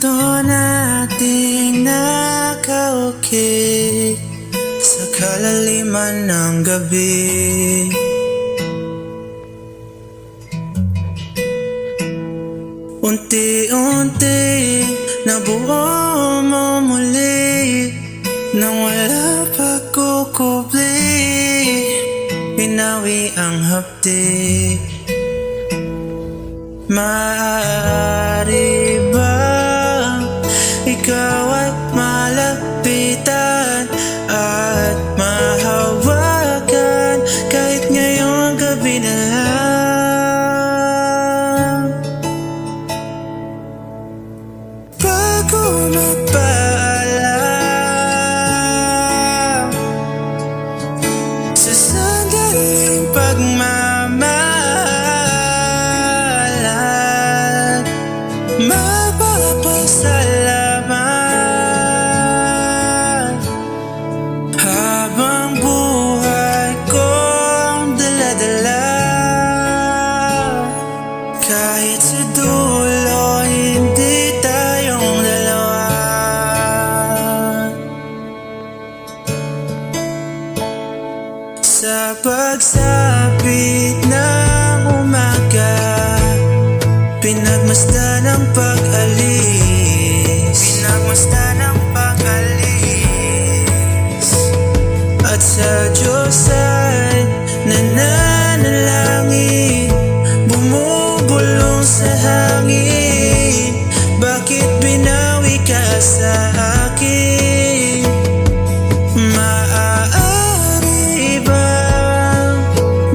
Kwento nating nakaukit sa kalaliman ng gabi. Unti-unti nabuo mo muli nang wala pagkukubli. Binawi ang hapdi. Maaari ba ikaw ay malapitan at mahawakan kahit ngayong gabi na lang? Bago magpaalam sa sandaling pagmamahalan, magpapasalamat habang buhay kong dala-dala. Kahit sa dulo hindi tayong dalawa. Sa pagsapit ng umaga, pinagmasdan ang pag-alis, at sa Diyos ay nananalangin, bumubulong sa hangin. Bakit binawi ka sa akin? Maaari bang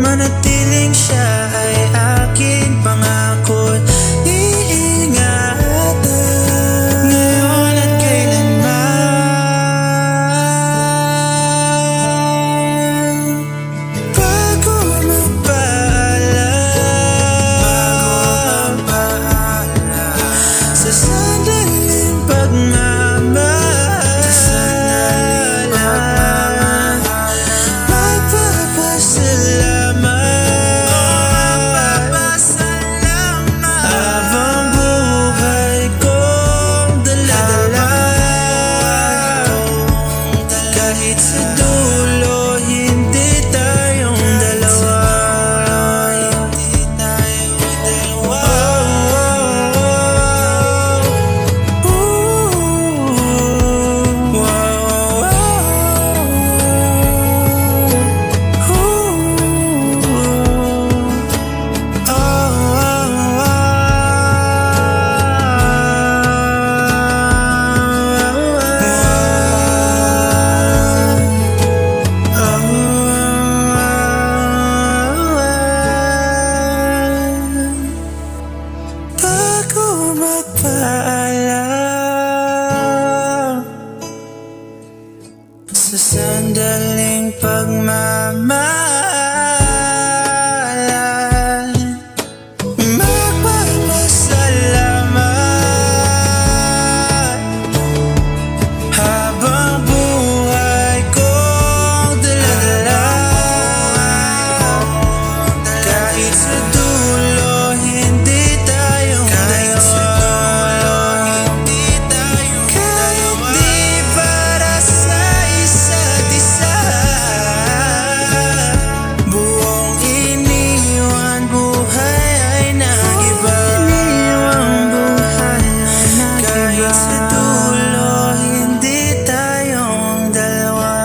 manatiling siya ay akin? Pangako't iingatan ngayon at kailanman. Bago magpaalam sa sandaling pagmamahalan, magpapasalamat habang buhay kong dala-dala. Kahit sa dulo hindi tayong dalawa. Bago magpaalam sa sandaling pagmamahalan, magpapasalamat habang buhay kong dala-dala. Kahit sa dulo hindi tayong dalawa. Kahit di para sa isa't isa, buong iniwan, buhay ay nag-iba. Kahit sa dulo hindi tayong dalawa.